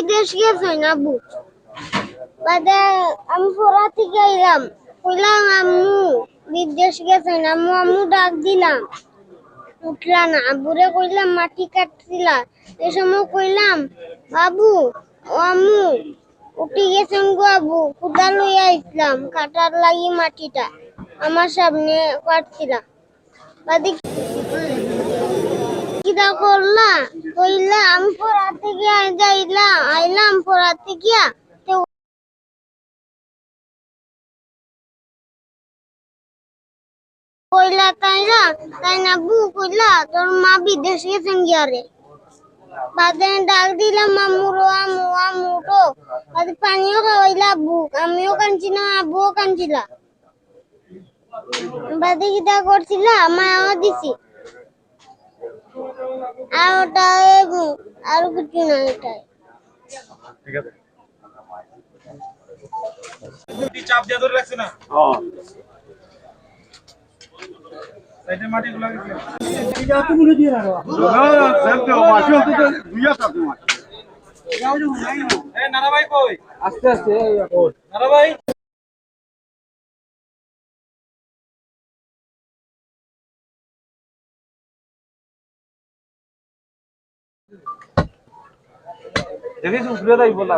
বিদেশ গেছে না আব্বু। বাদে আমি পড়া থেকে এলাম, কইলাম আম্মু বিদেশ গেছে না, আম্মু আম্মু ডাক দিলাম, উঠলা না। আব্বুরে কইলাম মাটি কাটছিলা, এই সময় কইলাম বাবু ও আম্মু উঠে গেছেন গো আব্বু, কুদা লইয়া আইসলাম কাটার লাগি মাটিটা আমার সামনে কাটছিলাম। বাদে কিটা করলা কইলা আমি পড়াতে গিয়া আইলাম পড়াতে গিয়া কইলা তাই না বু কইলা তোর মা বিদেশ গেছেন গিয়া রে। বাদে ডাক দিলাম আম্মুরো আম্মু আম্মু তো বাদে পানিও খাওয়াইলা আব্বু, আমিও কাঁদছি না আব্বুও কাঁদছিলা। বাদে কিটা করছিলা মায়াও দিছি আর ওটা আর কিছু না এটাই। ঠিক আছে চাপ দিয়ে ধরে রাখছ না? হ্যাঁ সাইডে মাটিগুলো এটা তো মুড়ে দিয়ে রাখো না সেমতে মাটি হতে তো দুইয়া থাকে মাটি এ নানা ভাই কই আস্তে আস্তে নানা ভাই দেখিস উপরে যাই বলা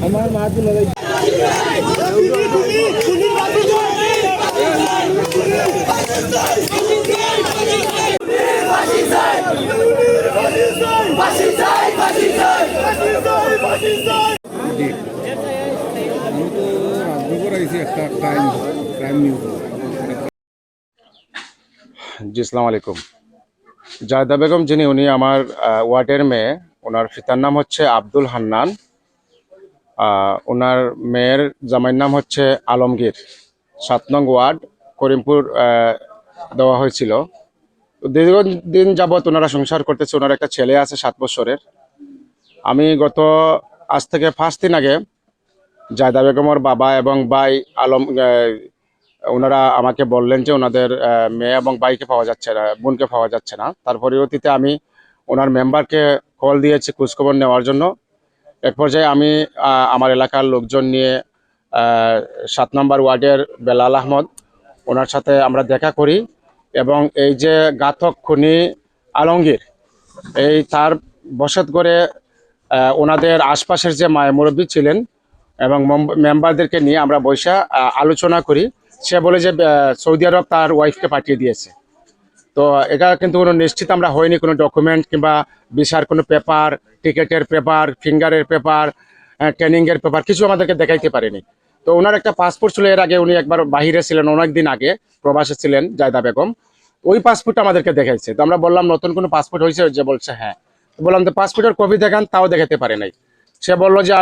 আমার মা তো লড়াই জি আসসালামু আলাইকুম। জায়দা বেগম যিনি উনি আমার ওয়ার্ডের মেয়ে, ওনার পিতার নাম হচ্ছে আব্দুল হান্নান, ওনার মেয়ের জামাইয়ের নাম হচ্ছে আলমগীর। 7 নং ওয়ার্ড করিমপুর দেওয়া হয়েছিল। দীর্ঘদিন যাবৎ ওনারা সংসার করতেছে। ওনার একটা ছেলে আছে 7 বছরের। আমি গত আজ থেকে 5 দিন আগে জায়দা বেগমের বাবা এবং ভাই ওনারা আমাকে বললেন যে ওনাদের মেয়ে এবং ভাইকে পাওয়া যাচ্ছে না, বোনকে পাওয়া যাচ্ছে না। তার পরবর্তীতে আমি ওনার মেম্বারকে কল দিয়েছি খোঁজখবর নেওয়ার জন্য। এক পর্যায়ে আমি আমার এলাকার লোকজন নিয়ে 7 নম্বর ওয়ার্ডের বেলাল আহমদ ওনার সাথে আমরা দেখা করি এবং এই যে ঘাতক খুনি আলমগীর এই তার বসত করে ওনাদের আশপাশের যে মুরব্বী ছিলেন এবং মেম্বারদেরকে নিয়ে আমরা বসে আলোচনা করি। সে বলে যে সৌদি আরব তার ওয়াইফকে পাঠিয়ে দিয়েছে। তো এটা কিন্তু কোনো নিশ্চিত আমরা হয়নি, কোনো ডকুমেন্ট কিংবা ভিসার কোনো পেপার, টিকেটের পেপার, ফিঙ্গারের পেপার, ট্রেনিংয়ের পেপার কিছু আমাদেরকে দেখাইতে পারেনি। তো ওনার একটা পাসপোর্ট ছিল, এর আগে উনি একবার বাহিরে ছিলেন, অনেক দিন আগে প্রবাসে ছিলেন জায়দা বেগম, ওই পাসপোর্টটা আমাদেরকে দেখাইছে। তো আমরা বললাম নতুন কোনো পাসপোর্ট হয়েছে? যে বলছে হ্যাঁ। বললাম তো পাসপোর্টের কপি দেখান, তাও দেখাতে পারে নাই। সে বললো যে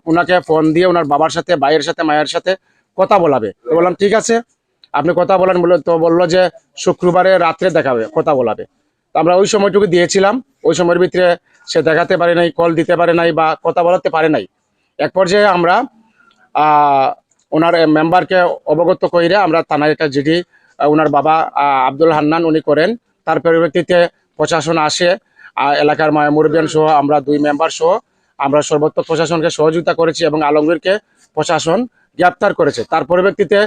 ওনাকে ফোন দিয়ে ওনার বাবার সাথে, ভাইয়ের সাথে, মায়ের সাথে কথা বলাবে। তো বললাম ঠিক আছে আপনি কথা বলেন। তো বললো যে শুক্রবারে রাত্রে দেখাবে, কথা বলাবে। তো আমরা ওই সময়টুকু দিয়েছিলাম। ওই সময়ের ভিতরে সে দেখাতে পারে নাই, কল দিতে পারে নাই বা কথা বলাতে পারে নাই। এক পর্যায়ে আমরা ওনার মেম্বারকে অবগত করে আমরা থানায় একটা জিডি ওনার বাবা আব্দুল হান্নান উনি করেন। তার পরিপ্রেক্ষিতে প্রশাসন আসে, এলাকার মুরব্বিয়ান সহ আমরা 2 মেম্বার সহ আমরা সর্বোত্তম প্রশাসনকে সহযোগিতা করেছি এবং আলমগীরকে প্রশাসন গ্রেপ্তার করেছে। তার পরিপ্রেক্ষিতে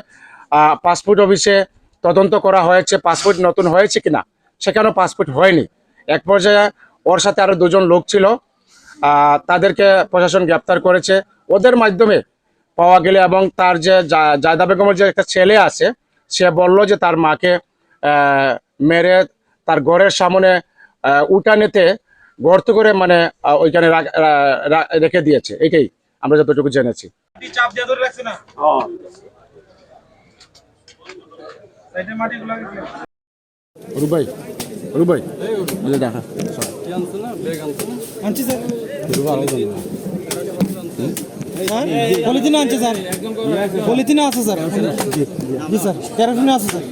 পাসপোর্ট অফিসে তদন্ত করা হয়েছে পাসপোর্ট নতুন হয়েছে কিনা, সেখানেও পাসপোর্ট হয়নি। এক পর্যায়ে ওর সাথে আরো 2 জন লোক ছিল, তাদেরকে প্রশাসন গ্রেপ্তার করেছে। ওদের মাধ্যমে পাওয়া গেলে এবং তার যে জায়দা বেগমের যে একটা ছেলে আছে, সে বলল যে তার মাকে মেরে তার ঘরের সামনে উঠানেতে গর্ত করে মানে ওইখানে রেখে দিয়েছে। এটাই আমরা যতটুকু জেনেছি। চাপ দিয়ে ধরে রাখছ না? সাইডে মাটিগুলো রুবাই দেখা আনছি স্যার পলিথিনে আনছে স্যার, পলিথিনে আছে স্যার, জি স্যার, কেরোসিনে আছে স্যার।